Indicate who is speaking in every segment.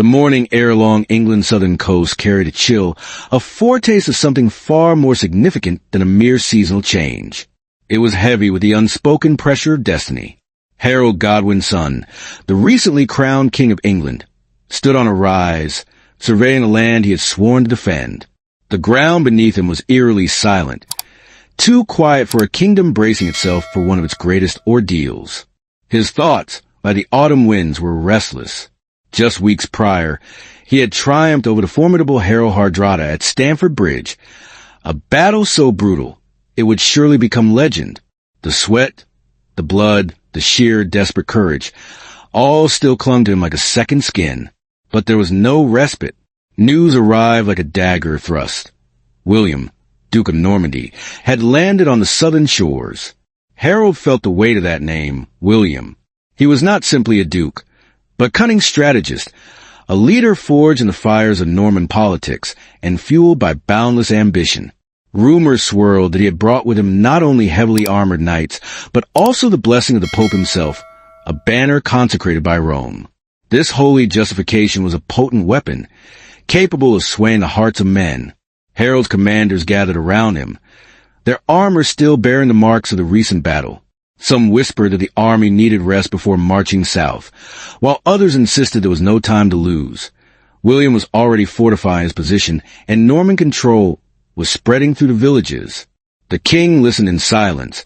Speaker 1: The morning air along England's southern coast carried a chill, a foretaste of something far more significant than a mere seasonal change. It was heavy with the unspoken pressure of destiny. Harold Godwin's son, the recently crowned King of England, stood on a rise, surveying a land he had sworn to defend. The ground beneath him was eerily silent, too quiet for a kingdom bracing itself for one of its greatest ordeals. His thoughts, by the autumn winds, were restless. Just weeks prior, he had triumphed over the formidable Harold Hardrada at Stamford Bridge, a battle so brutal it would surely become legend. The sweat, the blood, the sheer desperate courage, all still clung to him like a second skin. But there was no respite. News arrived like a dagger thrust. William, Duke of Normandy, had landed on the southern shores. Harold felt the weight of that name, William. He was not simply a duke, but cunning strategist, a leader forged in the fires of Norman politics and fueled by boundless ambition. Rumors swirled that he had brought with him not only heavily armored knights, but also the blessing of the Pope himself, a banner consecrated by Rome. This holy justification was a potent weapon, capable of swaying the hearts of men. Harold's commanders gathered around him, their armor still bearing the marks of the recent battle. Some whispered that the army needed rest before marching south, while others insisted there was no time to lose. William was already fortifying his position, and Norman control was spreading through the villages. The king listened in silence,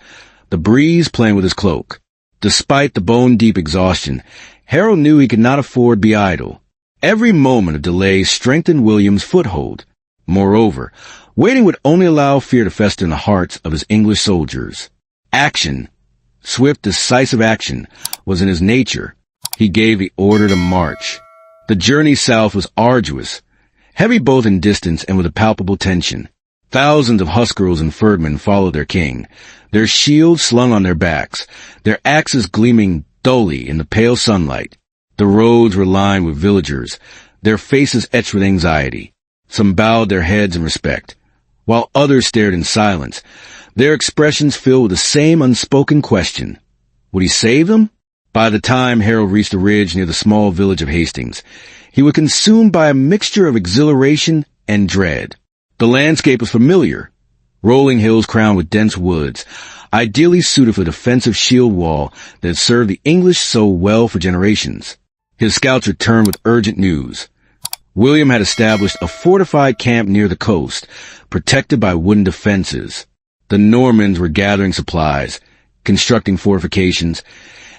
Speaker 1: the breeze playing with his cloak. Despite the bone-deep exhaustion, Harold knew he could not afford to be idle. Every moment of delay strengthened William's foothold. Moreover, waiting would only allow fear to fester in the hearts of his English soldiers. Action, swift, decisive action, was in his nature. He gave the order to march. The journey south was arduous, heavy both in distance and with a palpable tension. Thousands of huskarls and ferdmen followed their king, their shields slung on their backs, their axes gleaming dully in the pale sunlight. The roads were lined with villagers, their faces etched with anxiety. Some bowed their heads in respect, while others stared in silence, their expressions filled with the same unspoken question. Would he save them? By the time Harold reached the ridge near the small village of Hastings, he was consumed by a mixture of exhilaration and dread. The landscape was familiar, rolling hills crowned with dense woods, ideally suited for the defensive shield wall that had served the English so well for generations. His scouts returned with urgent news. William had established a fortified camp near the coast, protected by wooden defenses. The Normans were gathering supplies, constructing fortifications,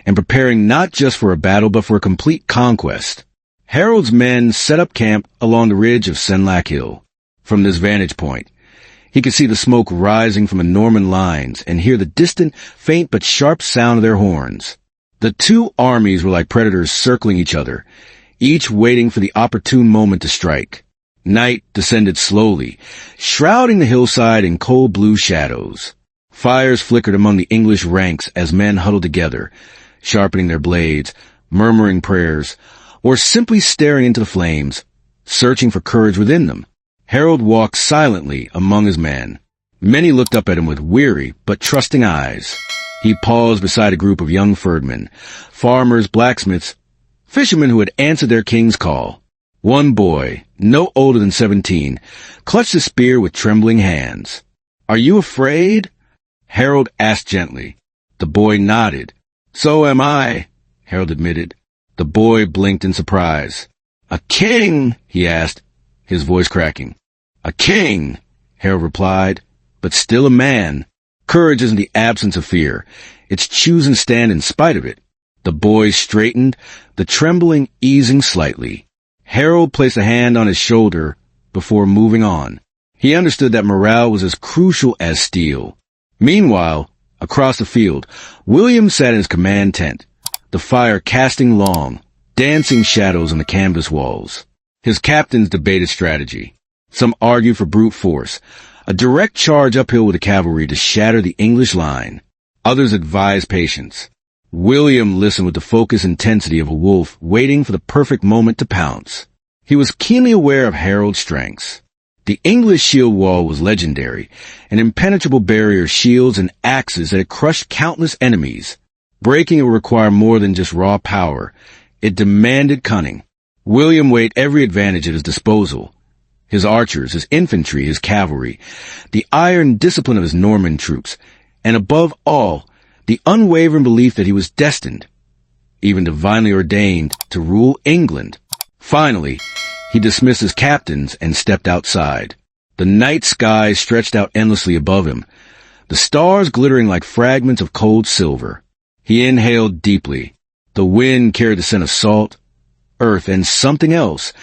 Speaker 1: and preparing not just for a battle but for a complete conquest. Harold's men set up camp along the ridge of Senlac Hill. From this vantage point, he could see the smoke rising from the Norman lines and hear the distant, faint but sharp sound of their horns. The two armies were like predators circling each other, each waiting for the opportune moment to strike. Night descended slowly, shrouding the hillside in cold blue shadows. Fires flickered among the English ranks as men huddled together, sharpening their blades, murmuring prayers, or simply staring into the flames, searching for courage within them. Harold walked silently among his men. Many looked up at him with weary but trusting eyes. He paused beside a group of young ferdmen, farmers, blacksmiths, fishermen who had answered their king's call. One boy, no older than 17, clutched a spear with trembling hands. "Are you afraid?" Harold asked gently. The boy nodded. "So am I," Harold admitted. The boy blinked in surprise. "A king?" he asked, his voice cracking. "A king," Harold replied, "but still a man. Courage isn't the absence of fear. It's choosing to stand in spite of it." The boy straightened, the trembling easing slightly. Harold placed a hand on his shoulder before moving on. He understood that morale was as crucial as steel. Meanwhile, across the field, William sat in his command tent, the fire casting long, dancing shadows on the canvas walls. His captains debated strategy. Some argued for brute force, a direct charge uphill with the cavalry to shatter the English line. Others advised patience. William listened with the focused intensity of a wolf waiting for the perfect moment to pounce. He was keenly aware of Harold's strengths. The English shield wall was legendary, an impenetrable barrier of shields and axes that had crushed countless enemies. Breaking it would require more than just raw power. It demanded cunning. William weighed every advantage at his disposal. His archers, his infantry, his cavalry, the iron discipline of his Norman troops, and above all, the unwavering belief that he was destined, even divinely ordained, to rule England. Finally, he dismissed his captains and stepped outside. The night sky stretched out endlessly above him, the stars glittering like fragments of cold silver. He inhaled deeply. The wind carried the scent of salt, earth, and something else,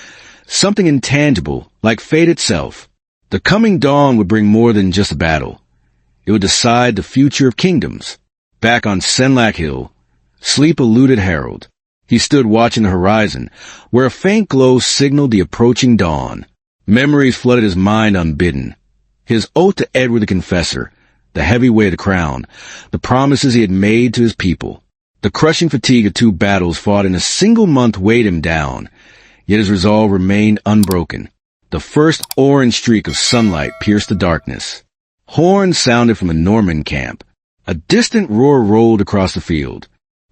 Speaker 1: something intangible, like fate itself. The coming dawn would bring more than just a battle. It would decide the future of kingdoms. Back on Senlac Hill, sleep eluded Harold. He stood watching the horizon, where a faint glow signaled the approaching dawn. Memories flooded his mind unbidden. His oath to Edward the Confessor, the heavy weight of the crown, the promises he had made to his people. The crushing fatigue of 2 battles fought in a single month weighed him down, yet his resolve remained unbroken. The first orange streak of sunlight pierced the darkness. Horns sounded from the Norman camp. A distant roar rolled across the field.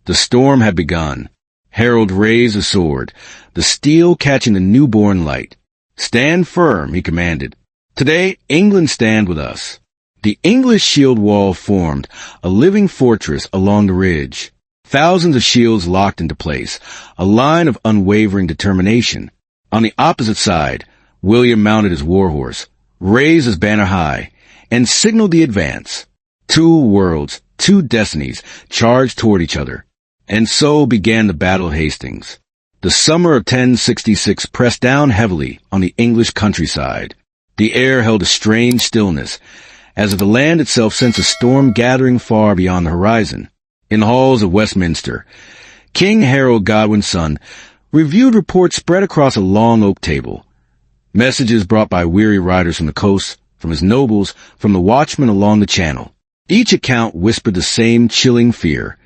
Speaker 1: The storm had begun. Harold raised his sword, the steel catching the newborn light. "Stand firm," he commanded. "Today, England stand with us." The English shield wall formed, a living fortress along the ridge. Thousands of shields locked into place, a line of unwavering determination. On the opposite side, William mounted his warhorse, raised his banner high, and signaled the advance. 2 worlds, 2 destinies, charged toward each other. And so began the Battle of Hastings. The summer of 1066 pressed down heavily on the English countryside. The air held a strange stillness, as if the land itself sensed a storm gathering far beyond the horizon. In the halls of Westminster, King Harold Godwin's son reviewed reports spread across a long oak table. Messages brought by weary riders from the coast, from his nobles, from the watchmen along the channel. Each account whispered the same chilling fear.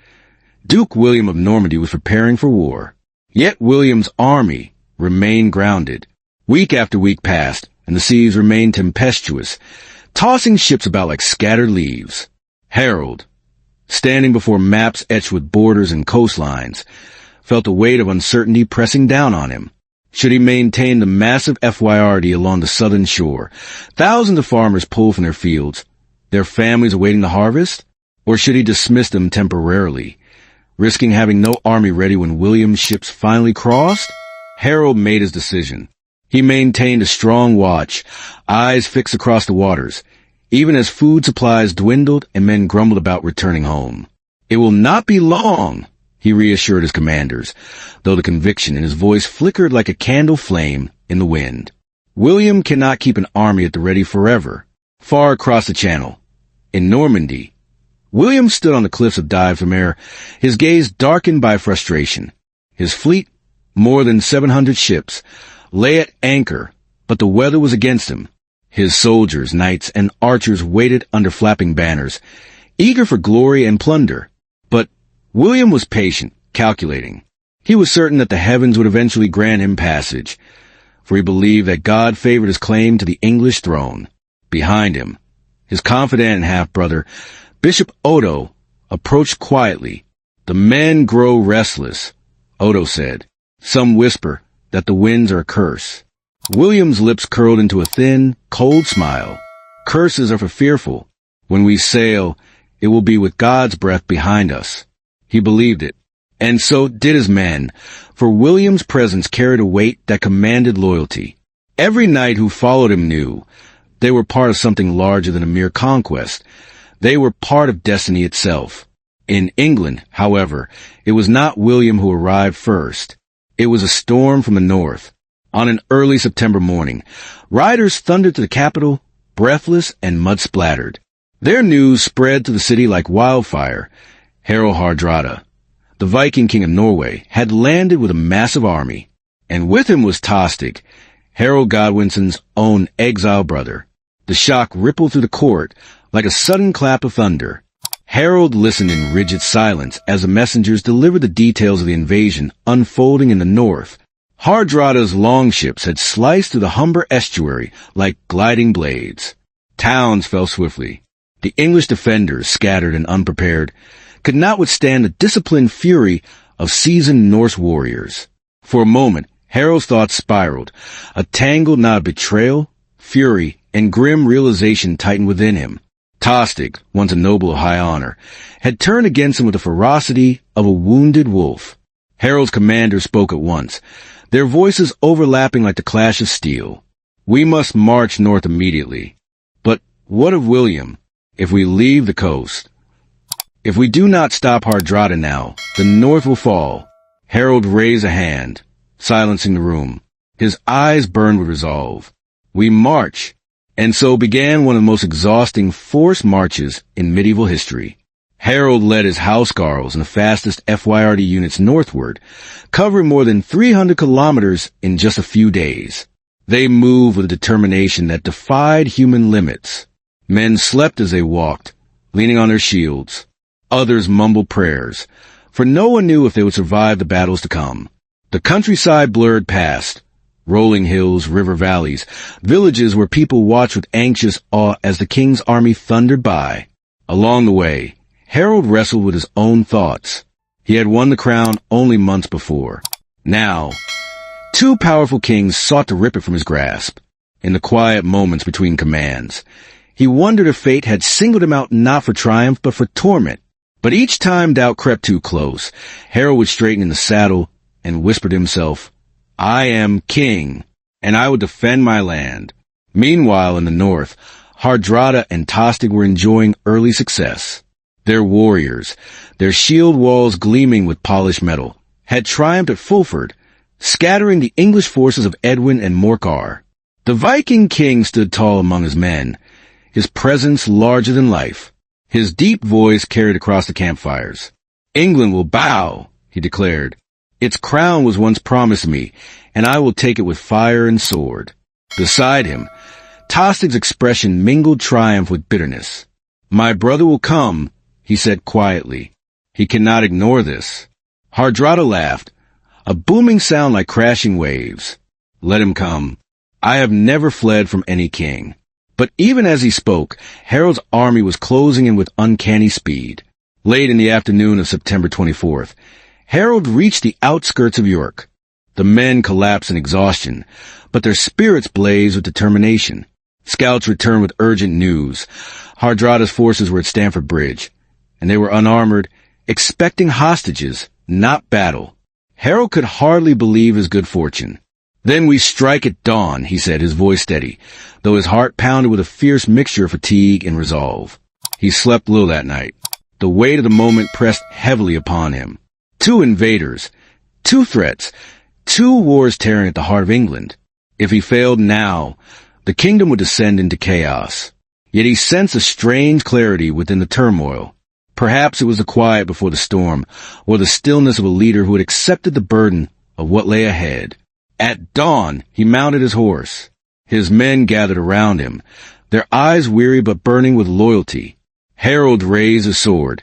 Speaker 1: Duke William of Normandy was preparing for war. Yet William's army remained grounded. Week after week passed, and the seas remained tempestuous, tossing ships about like scattered leaves. Harold, standing before maps etched with borders and coastlines, felt the weight of uncertainty pressing down on him. Should he maintain the massive FYRD along the southern shore, thousands of farmers pulled from their fields, their families awaiting the harvest? Or should he dismiss them temporarily, risking having no army ready when William's ships finally crossed? Harold made his decision. He maintained a strong watch, eyes fixed across the waters, even as food supplies dwindled and men grumbled about returning home. "It will not be long," he reassured his commanders, though the conviction in his voice flickered like a candle flame in the wind. William cannot keep an army at the ready forever. Far across the channel, in Normandy, William stood on the cliffs of Dives-Mer, his gaze darkened by frustration. His fleet, more than 700 ships, lay at anchor, but the weather was against him. His soldiers, knights, and archers waited under flapping banners, eager for glory and plunder. But William was patient, calculating. He was certain that the heavens would eventually grant him passage, for he believed that God favored his claim to the English throne. Behind him, his confidant and half-brother, Bishop Odo, approached quietly. "The men grow restless," Odo said. "Some whisper that the winds are a curse." William's lips curled into a thin, cold smile. "Curses are for fearful. When we sail, it will be with God's breath behind us." He believed it. And so did his men, for William's presence carried a weight that commanded loyalty. Every knight who followed him knew they were part of something larger than a mere conquest. They were part of destiny itself. In England, however, it was not William who arrived first. It was a storm from the north. On an early September morning, riders thundered to the capital, breathless and mud-splattered. Their news spread to the city like wildfire. Harald Hardrada, the Viking king of Norway, had landed with a massive army, and with him was Tostig, Harold Godwinson's own exiled brother. The shock rippled through the court like a sudden clap of thunder. Harold listened in rigid silence as the messengers delivered the details of the invasion unfolding in the north. Hardrada's longships had sliced through the Humber estuary like gliding blades. Towns fell swiftly. The English defenders, scattered and unprepared, could not withstand the disciplined fury of seasoned Norse warriors. For a moment, Harold's thoughts spiraled. A tangled knot of betrayal, fury, and grim realization tightened within him. Tostig, once a noble of high honor, had turned against him with the ferocity of a wounded wolf. Harold's commander spoke at once, their voices overlapping like the clash of steel. "We must march north immediately. But what of William? If we leave the coast? If we do not stop Hardrada now, the north will fall." Harold raised a hand, silencing the room. His eyes burned with resolve. "We march." And so began one of the most exhausting forced marches in medieval history. Harold led his housecarls and the fastest FYRD units northward, covering more than 300 kilometers in just a few days. They moved with a determination that defied human limits. Men slept as they walked, leaning on their shields. Others mumbled prayers, for no one knew if they would survive the battles to come. The countryside blurred past. Rolling hills, river valleys, villages where people watched with anxious awe as the king's army thundered by. Along the way, Harold wrestled with his own thoughts. He had won the crown only months before. Now, two powerful kings sought to rip it from his grasp. In the quiet moments between commands, he wondered if fate had singled him out not for triumph but for torment. But each time doubt crept too close, Harold would straighten in the saddle and whisper to himself, "I am king, and I will defend my land." Meanwhile, in the north, Hardrada and Tostig were enjoying early success. Their warriors, their shield walls gleaming with polished metal, had triumphed at Fulford, scattering the English forces of Edwin and Morcar. The Viking king stood tall among his men, his presence larger than life. His deep voice carried across the campfires. "England will bow," he declared. "Its crown was once promised me, and I will take it with fire and sword." Beside him, Tostig's expression mingled triumph with bitterness. "My brother will come," he said quietly. "He cannot ignore this." Hardrada laughed, a booming sound like crashing waves. "Let him come. I have never fled from any king." But even as he spoke, Harold's army was closing in with uncanny speed. Late in the afternoon of September 24th, Harold reached the outskirts of York. The men collapsed in exhaustion, but their spirits blazed with determination. Scouts returned with urgent news. Hardrada's forces were at Stamford Bridge, and they were unarmored, expecting hostages, not battle. Harold could hardly believe his good fortune. "Then we strike at dawn," he said, his voice steady, though his heart pounded with a fierce mixture of fatigue and resolve. He slept little that night. The weight of the moment pressed heavily upon him. Two invaders, two threats, two wars tearing at the heart of England. If he failed now, the kingdom would descend into chaos. Yet he sensed a strange clarity within the turmoil. Perhaps it was the quiet before the storm, or the stillness of a leader who had accepted the burden of what lay ahead. At dawn, he mounted his horse. His men gathered around him, their eyes weary but burning with loyalty. Harold raised his sword,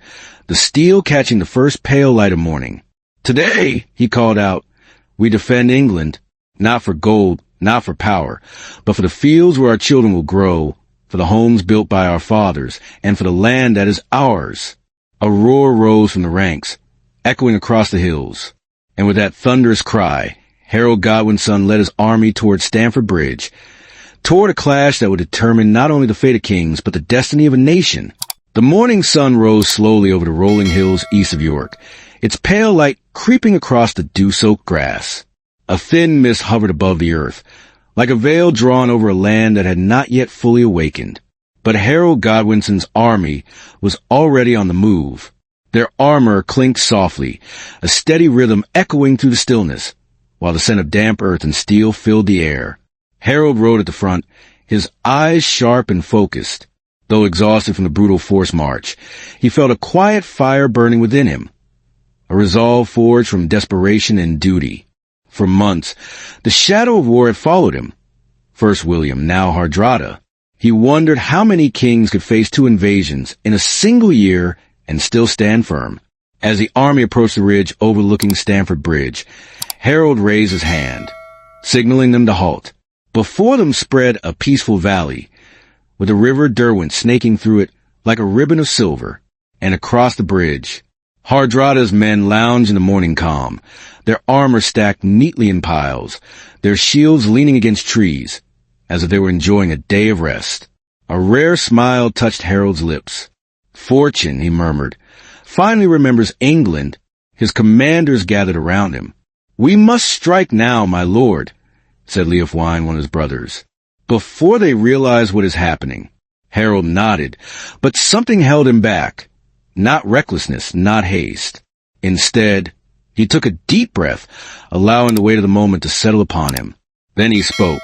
Speaker 1: the steel catching the first pale light of morning. "Today," he called out, "we defend England, not for gold, not for power, but for the fields where our children will grow, for the homes built by our fathers, and for the land that is ours." A roar rose from the ranks, echoing across the hills. And with that thunderous cry, Harold Godwin's son led his army toward Stamford Bridge, toward a clash that would determine not only the fate of kings, but the destiny of a nation. The morning sun rose slowly over the rolling hills east of York, its pale light creeping across the dew-soaked grass. A thin mist hovered above the earth, like a veil drawn over a land that had not yet fully awakened. But Harold Godwinson's army was already on the move. Their armor clinked softly, a steady rhythm echoing through the stillness, while the scent of damp earth and steel filled the air. Harold rode at the front, his eyes sharp and focused. Though exhausted from the brutal forced march, he felt a quiet fire burning within him, a resolve forged from desperation and duty. For months, the shadow of war had followed him. First William, now Hardrada. He wondered how many kings could face two invasions in a single year and still stand firm. As the army approached the ridge overlooking Stamford Bridge, Harold raised his hand, signaling them to halt. Before them spread a peaceful valley, with the river Derwent snaking through it like a ribbon of silver, and across the bridge, Hardrada's men lounged in the morning calm, their armor stacked neatly in piles, their shields leaning against trees, as if they were enjoying a day of rest. A rare smile touched Harold's lips. Fortune, he murmured, finally remembers England. His commanders gathered around him. We must strike now, my lord, said Leofwine, one of his brothers. Before they realize what is happening, Harold nodded, but something held him back. Not recklessness, not haste. Instead, he took a deep breath, allowing the weight of the moment to settle upon him. Then he spoke.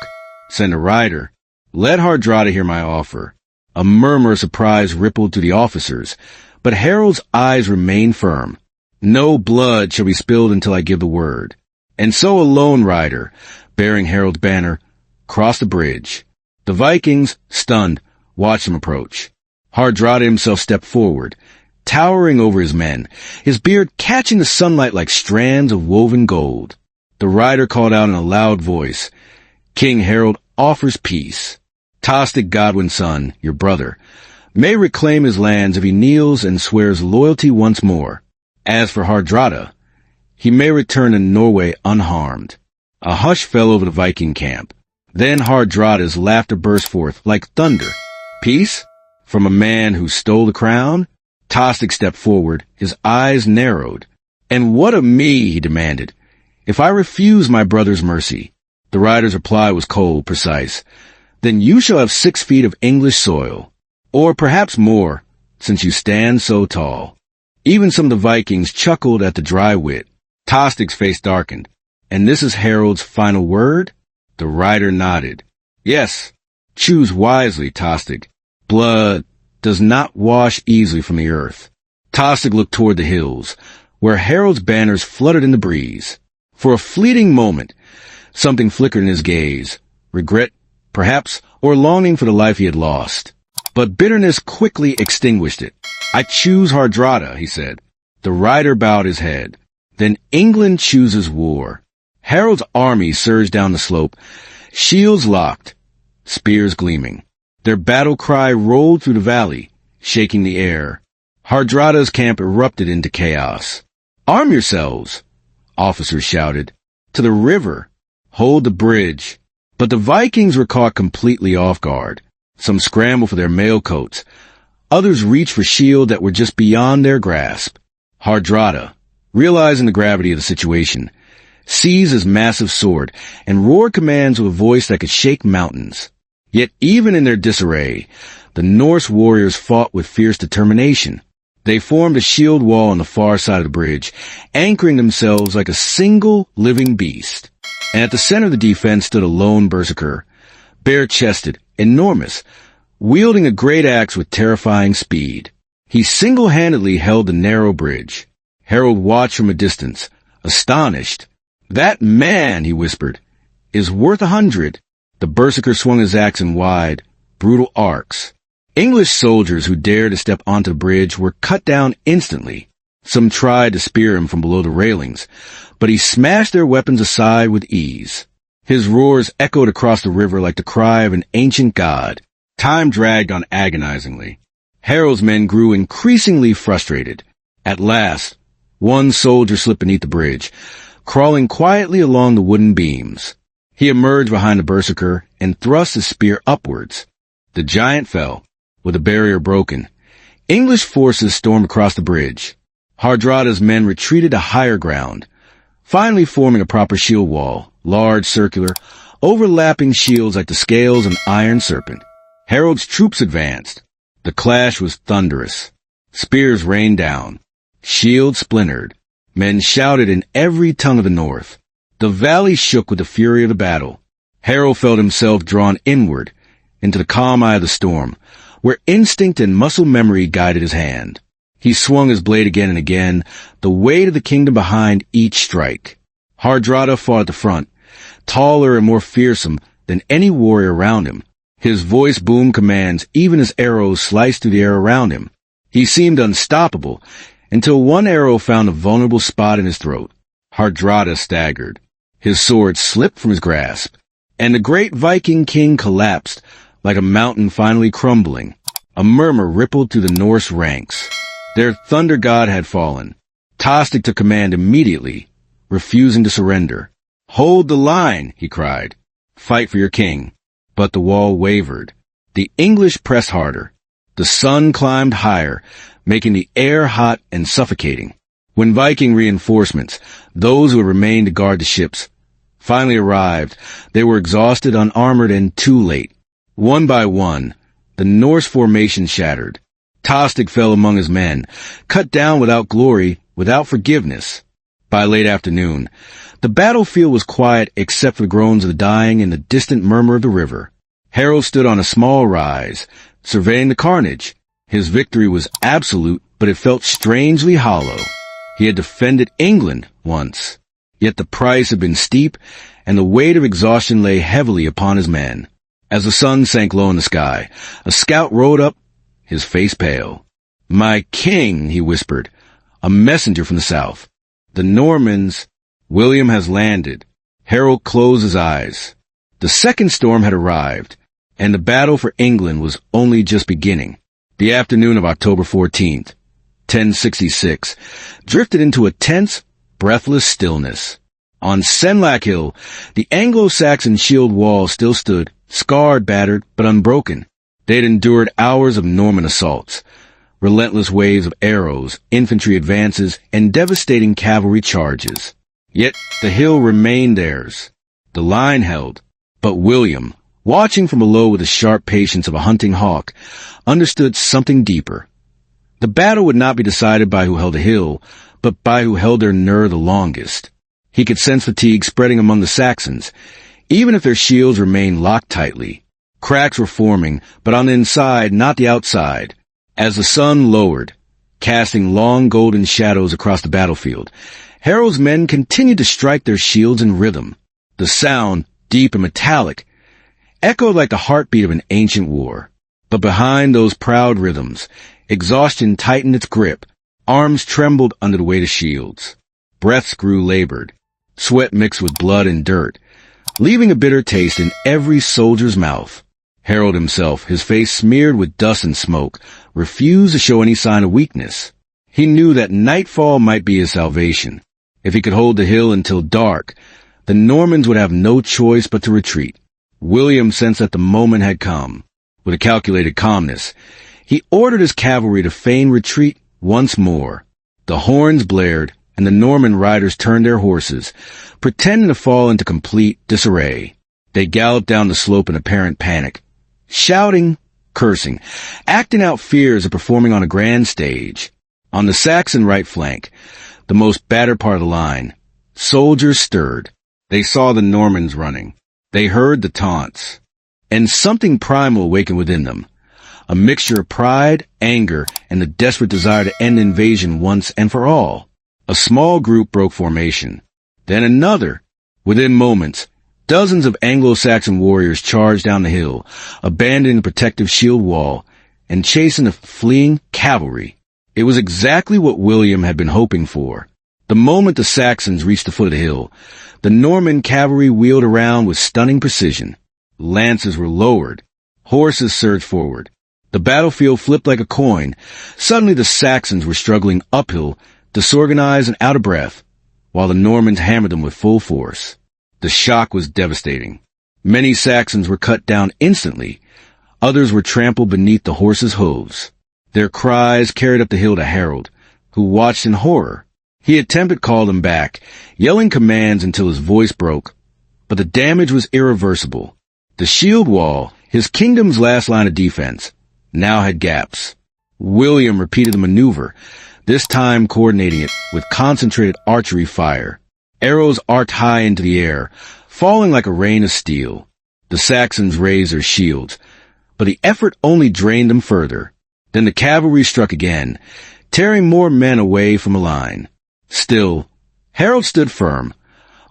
Speaker 1: Send a rider. Let Hardrada hear my offer. A murmur of surprise rippled through the officers, but Harold's eyes remained firm. No blood shall be spilled until I give the word. And so a lone rider, bearing Harold's banner, crossed the bridge. The Vikings, stunned, watched him approach. Hardrada himself stepped forward, towering over his men, his beard catching the sunlight like strands of woven gold. The rider called out in a loud voice, King Harold offers peace. Tostig Godwin's son, your brother, may reclaim his lands if he kneels and swears loyalty once more. As for Hardrada, he may return to Norway unharmed. A hush fell over the Viking camp. Then Hardrada's laughter burst forth like thunder. Peace? From a man who stole the crown? Tostig stepped forward, his eyes narrowed. And what of me, he demanded, if I refuse my brother's mercy? The rider's reply was cold, precise. Then you shall have 6 feet of English soil, or perhaps more, since you stand so tall. Even some of the Vikings chuckled at the dry wit. Tostig's face darkened. And this is Harold's final word? The rider nodded. Yes, choose wisely, Tostig. Blood does not wash easily from the earth. Tostig looked toward the hills, where Harold's banners fluttered in the breeze. For a fleeting moment, something flickered in his gaze. Regret, perhaps, or longing for the life he had lost. But bitterness quickly extinguished it. I choose Hardrada, he said. The rider bowed his head. Then England chooses war. Harold's army surged down the slope, shields locked, spears gleaming. Their battle cry rolled through the valley, shaking the air. Hardrada's camp erupted into chaos. Arm yourselves, officers shouted. To the river. Hold the bridge. But the Vikings were caught completely off guard. Some scrambled for their mail coats. Others reached for shields that were just beyond their grasp. Hardrada, realizing the gravity of the situation, seized his massive sword and roared commands with a voice that could shake mountains. Yet even in their disarray, the Norse warriors fought with fierce determination. They formed a shield wall on the far side of the bridge, anchoring themselves like a single living beast. And at the center of the defense stood a lone berserker, bare-chested, enormous, wielding a great axe with terrifying speed. He single-handedly held the narrow bridge. Harold watched from a distance, astonished. That man, he whispered, is worth 100. The berserker swung his axe in wide, brutal arcs. English soldiers who dared to step onto the bridge were cut down instantly. Some tried to spear him from below the railings, but he smashed their weapons aside with ease. His roars echoed across the river like the cry of an ancient god. Time dragged on agonizingly. Harold's men grew increasingly frustrated. At last, one soldier slipped beneath the bridge, crawling quietly along the wooden beams. He emerged behind the berserker and thrust his spear upwards. The giant fell, with the barrier broken. English forces stormed across the bridge. Hardrada's men retreated to higher ground, finally forming a proper shield wall, large, circular, overlapping shields like the scales of an iron serpent. Harold's troops advanced. The clash was thunderous. Spears rained down. Shields splintered. Men shouted in every tongue of the north. The valley shook with the fury of the battle. Harold felt himself drawn inward, into the calm eye of the storm, where instinct and muscle memory guided his hand. He swung his blade again and again, the weight of the kingdom behind each strike. Hardrada fought at the front, taller and more fearsome than any warrior around him. His voice boomed commands even as arrows sliced through the air around him. He seemed unstoppable, until one arrow found a vulnerable spot in his throat. Hardrada staggered. His sword slipped from his grasp, and the great Viking king collapsed like a mountain finally crumbling. A murmur rippled through the Norse ranks. Their thunder god had fallen. Tostig took command immediately, refusing to surrender. "Hold the line," he cried. "Fight for your king." But the wall wavered. The English pressed harder. The sun climbed higher, making the air hot and suffocating. When Viking reinforcements, those who had remained to guard the ships, finally arrived, they were exhausted, unarmored, and too late. One by one, the Norse formation shattered. Tostig fell among his men, cut down without glory, without forgiveness. By late afternoon, the battlefield was quiet except for the groans of the dying and the distant murmur of the river. Harold stood on a small rise, surveying the carnage. His victory was absolute, but it felt strangely hollow. He had defended England once, yet the price had been steep, and the weight of exhaustion lay heavily upon his men. As the sun sank low in the sky, a scout rode up, his face pale. "My king," he whispered, "a messenger from the south. The Normans, William has landed." Harold closed his eyes. The second storm had arrived, and the battle for England was only just beginning. The afternoon of October 14th, 1066, drifted into a tense, breathless stillness. On Senlac Hill, the Anglo-Saxon shield wall still stood, scarred, battered, but unbroken. They had endured hours of Norman assaults, relentless waves of arrows, infantry advances, and devastating cavalry charges. Yet the hill remained theirs. The line held, but William, watching from below with the sharp patience of a hunting hawk, understood something deeper. The battle would not be decided by who held the hill, but by who held their nerve the longest. He could sense fatigue spreading among the Saxons, even if their shields remained locked tightly. Cracks were forming, but on the inside, not the outside. As the sun lowered, casting long golden shadows across the battlefield, Harold's men continued to strike their shields in rhythm. The sound, deep and metallic, echoed like the heartbeat of an ancient war. But behind those proud rhythms, exhaustion tightened its grip. Arms trembled under the weight of shields. Breaths grew labored. Sweat mixed with blood and dirt, leaving a bitter taste in every soldier's mouth. Harold himself, his face smeared with dust and smoke, refused to show any sign of weakness. He knew that nightfall might be his salvation. If he could hold the hill until dark, the Normans would have no choice but to retreat. William sensed that the moment had come. With a calculated calmness, he ordered his cavalry to feign retreat once more. The horns blared, and the Norman riders turned their horses, pretending to fall into complete disarray. They galloped down the slope in apparent panic, shouting, cursing, acting out fears of performing on a grand stage. On the Saxon right flank, the most battered part of the line, soldiers stirred. They saw the Normans running. They heard the taunts. And something primal awakened within them, a mixture of pride, anger, and the desperate desire to end the invasion once and for all. A small group broke formation. Then another. Within moments, dozens of Anglo-Saxon warriors charged down the hill, abandoning the protective shield wall and chasing the fleeing cavalry. It was exactly what William had been hoping for. The moment the Saxons reached the foot of the hill, the Norman cavalry wheeled around with stunning precision. Lances were lowered. Horses surged forward. The battlefield flipped like a coin. Suddenly the Saxons were struggling uphill, disorganized and out of breath, while the Normans hammered them with full force. The shock was devastating. Many Saxons were cut down instantly. Others were trampled beneath the horses' hooves. Their cries carried up the hill to Harold, who watched in horror. He attempted to call them back, yelling commands until his voice broke. But the damage was irreversible. The shield wall, his kingdom's last line of defense, now had gaps. William repeated the maneuver, this time coordinating it with concentrated archery fire. Arrows arced high into the air, falling like a rain of steel. The Saxons raised their shields, but the effort only drained them further. Then the cavalry struck again, tearing more men away from the line. Still, Harold stood firm,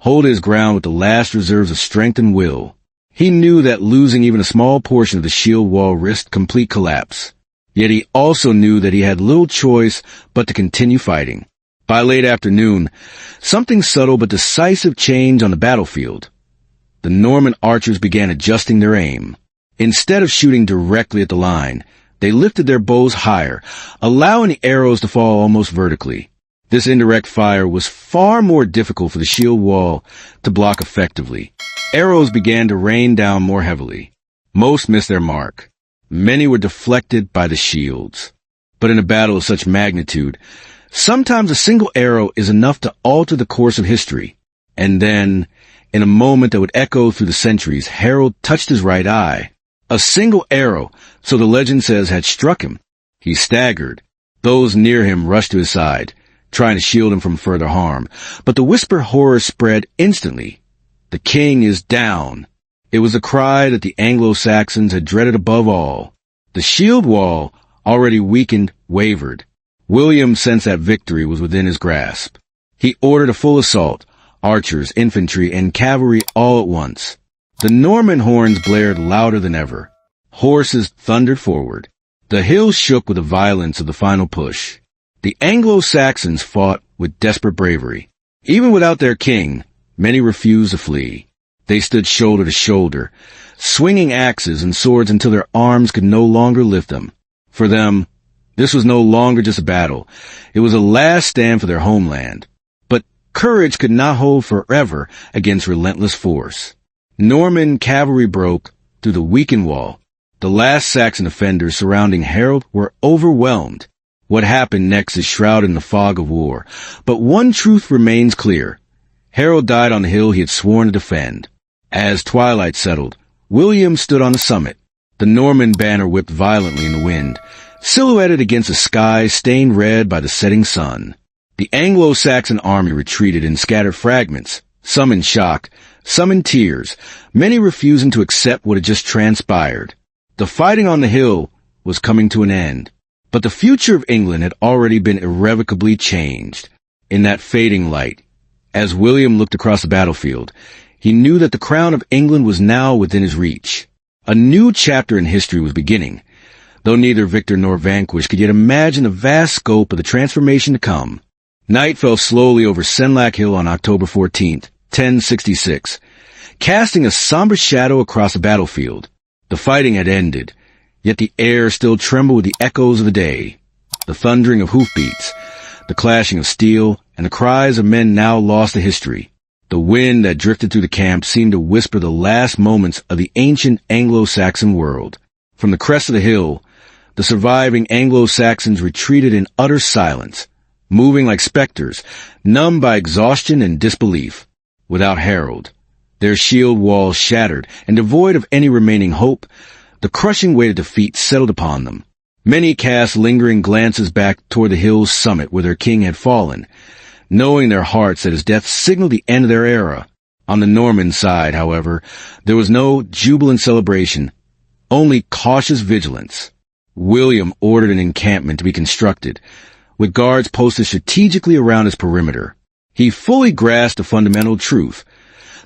Speaker 1: holding his ground with the last reserves of strength and will. He knew that losing even a small portion of the shield wall risked complete collapse. Yet he also knew that he had little choice but to continue fighting. By late afternoon, something subtle but decisive changed on the battlefield. The Norman archers began adjusting their aim. Instead of shooting directly at the line, they lifted their bows higher, allowing the arrows to fall almost vertically. This indirect fire was far more difficult for the shield wall to block effectively. Arrows began to rain down more heavily. Most missed their mark. Many were deflected by the shields. But in a battle of such magnitude, sometimes a single arrow is enough to alter the course of history. And then, in a moment that would echo through the centuries, Harold touched his right eye. A single arrow, so the legend says, had struck him. He staggered. Those near him rushed to his side, trying to shield him from further harm. But the whisper horror spread instantly. The king is down. It was a cry that the Anglo-Saxons had dreaded above all. The shield wall, already weakened, wavered. William sensed that victory was within his grasp. He ordered a full assault, archers, infantry, and cavalry all at once. The Norman horns blared louder than ever. Horses thundered forward. The hills shook with the violence of the final push. The Anglo-Saxons fought with desperate bravery. Even without their king, many refused to flee. They stood shoulder to shoulder, swinging axes and swords until their arms could no longer lift them. For them, this was no longer just a battle. It was a last stand for their homeland. But courage could not hold forever against relentless force. Norman cavalry broke through the weakened wall. The last Saxon defenders surrounding Harold were overwhelmed. What happened next is shrouded in the fog of war. But one truth remains clear. Harold died on the hill he had sworn to defend. As twilight settled, William stood on the summit. The Norman banner whipped violently in the wind, silhouetted against a sky stained red by the setting sun. The Anglo-Saxon army retreated in scattered fragments, some in shock, some in tears, many refusing to accept what had just transpired. The fighting on the hill was coming to an end, but the future of England had already been irrevocably changed. In that fading light, as William looked across the battlefield, he knew that the crown of England was now within his reach. A new chapter in history was beginning, though neither victor nor vanquished could yet imagine the vast scope of the transformation to come. Night fell slowly over Senlac Hill on October 14th, 1066, casting a somber shadow across the battlefield. The fighting had ended, yet the air still trembled with the echoes of the day. The thundering of hoofbeats, the clashing of steel, and the cries of men now lost to history. The wind that drifted through the camp seemed to whisper the last moments of the ancient Anglo-Saxon world. From the crest of the hill, the surviving Anglo-Saxons retreated in utter silence, moving like specters, numbed by exhaustion and disbelief. Without Harold, their shield walls shattered, and devoid of any remaining hope, the crushing weight of defeat settled upon them. Many cast lingering glances back toward the hill's summit where their king had fallen, knowing in their hearts that his death signaled the end of their era. On the Norman side, however, there was no jubilant celebration, only cautious vigilance. William ordered an encampment to be constructed, with guards posted strategically around its perimeter. He fully grasped the fundamental truth.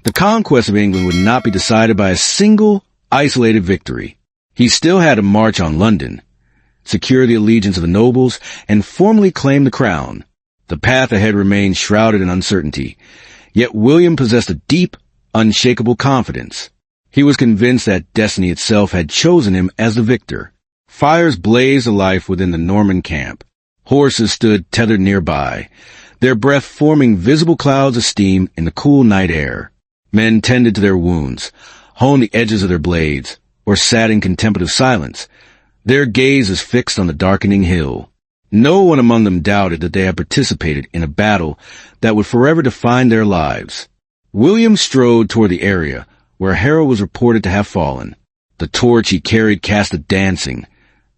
Speaker 1: The conquest of England would not be decided by a single, isolated victory. He still had to march on London, secure the allegiance of the nobles, and formally claim the crown. The path ahead remained shrouded in uncertainty, yet William possessed a deep, unshakable confidence. He was convinced that destiny itself had chosen him as the victor. Fires blazed alive within the Norman camp. Horses stood tethered nearby, their breath forming visible clouds of steam in the cool night air. Men tended to their wounds, honed the edges of their blades, or sat in contemplative silence, their gazes fixed on the darkening hill. No one among them doubted that they had participated in a battle that would forever define their lives. William strode toward the area where Harold was reported to have fallen. The torch he carried cast a dancing,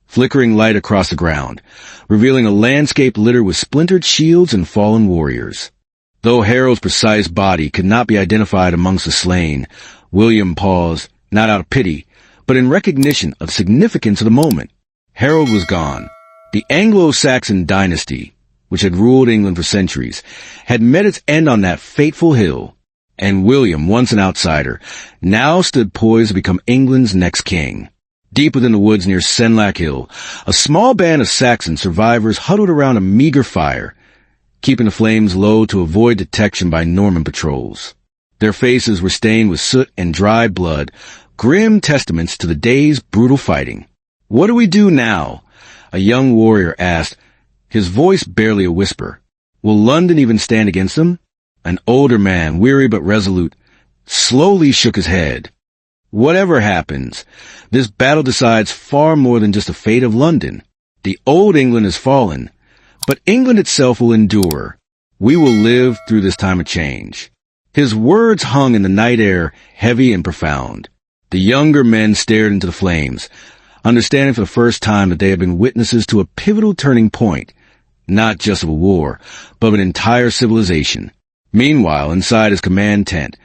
Speaker 1: flickering light across the ground, revealing a landscape littered with splintered shields and fallen warriors. Though Harold's precise body could not be identified amongst the slain, William paused, not out of pity, but in recognition of the significance of the moment. Harold was gone. The Anglo-Saxon dynasty, which had ruled England for centuries, had met its end on that fateful hill, and William, once an outsider, now stood poised to become England's next king. Deep within the woods near Senlac Hill, a small band of Saxon survivors huddled around a meager fire, keeping the flames low to avoid detection by Norman patrols. Their faces were stained with soot and dried blood, grim testaments to the day's brutal fighting. "What do we do now?" a young warrior asked, his voice barely a whisper. Will London even stand against them? An older man, weary but resolute, slowly shook his head. Whatever happens, this battle decides far more than just the fate of London. The old England has fallen, but England itself will endure. We will live through this time of change. His words hung in the night air, heavy and profound. The younger men stared into the flames, understanding for the first time that they had been witnesses to a pivotal turning point, not just of a war, but of an entire civilization. Meanwhile, inside his command tent,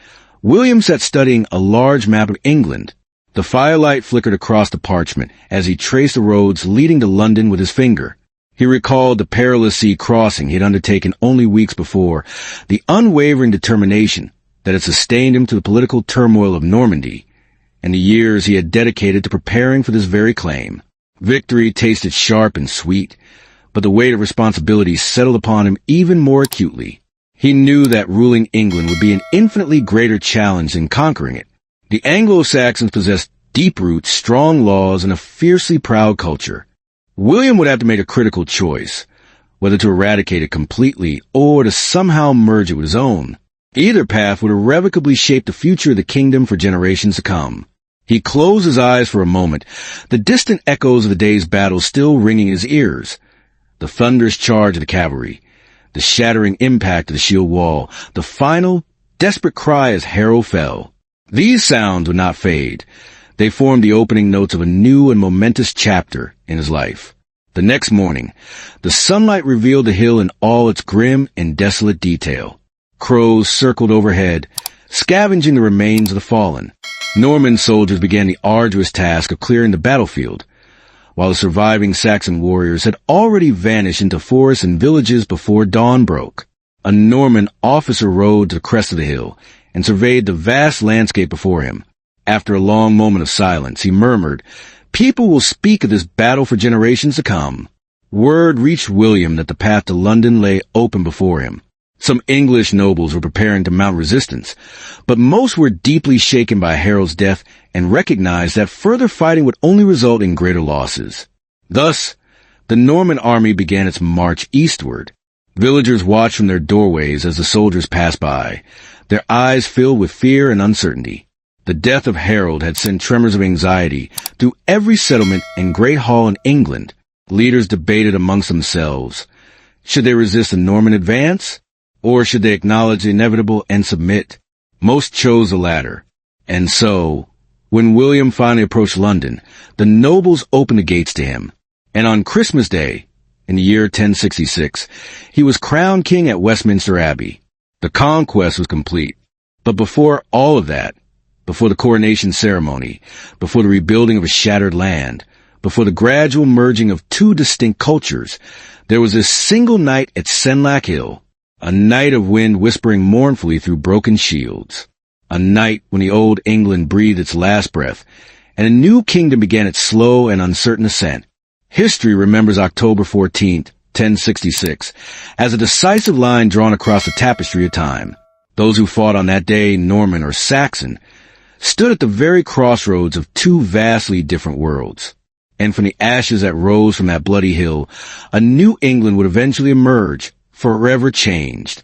Speaker 1: William sat studying a large map of England. The firelight flickered across the parchment as he traced the roads leading to London with his finger. He recalled the perilous sea crossing he had undertaken only weeks before, the unwavering determination that had sustained him to the political turmoil of Normandy, and the years he had dedicated to preparing for this very claim. Victory tasted sharp and sweet, but the weight of responsibility settled upon him even more acutely. He knew that ruling England would be an infinitely greater challenge than conquering it. The Anglo-Saxons possessed deep roots, strong laws, and a fiercely proud culture. William would have to make a critical choice, whether to eradicate it completely or to somehow merge it with his own. Either path would irrevocably shape the future of the kingdom for generations to come. He closed his eyes for a moment, the distant echoes of the day's battle still ringing in his ears. The thunderous charge of the cavalry, the shattering impact of the shield wall, the final, desperate cry as Harold fell. These sounds would not fade. They formed the opening notes of a new and momentous chapter in his life. The next morning, the sunlight revealed the hill in all its grim and desolate detail. Crows circled overhead, scavenging the remains of the fallen. Norman soldiers began the arduous task of clearing the battlefield, while the surviving Saxon warriors had already vanished into forests and villages before dawn broke. A Norman officer rode to the crest of the hill and surveyed the vast landscape before him. After a long moment of silence, he murmured, "People will speak of this battle for generations to come." Word reached William that the path to London lay open before him. Some English nobles were preparing to mount resistance, but most were deeply shaken by Harold's death and recognized that further fighting would only result in greater losses. Thus, the Norman army began its march eastward. Villagers watched from their doorways as the soldiers passed by, their eyes filled with fear and uncertainty. The death of Harold had sent tremors of anxiety through every settlement and great hall in England. Leaders debated amongst themselves. Should they resist a Norman advance? Or should they acknowledge the inevitable and submit? Most chose the latter. And so, when William finally approached London, the nobles opened the gates to him. And on Christmas Day, in the year 1066, he was crowned king at Westminster Abbey. The conquest was complete. But before all of that, before the coronation ceremony, before the rebuilding of a shattered land, before the gradual merging of two distinct cultures, there was this single night at Senlac Hill, a night of wind whispering mournfully through broken shields, a night when the old England breathed its last breath, and a new kingdom began its slow and uncertain ascent. History remembers October 14th, 1066, as a decisive line drawn across the tapestry of time. Those who fought on that day, Norman or Saxon, stood at the very crossroads of two vastly different worlds. And from the ashes that rose from that bloody hill, a new England would eventually emerge, forever changed.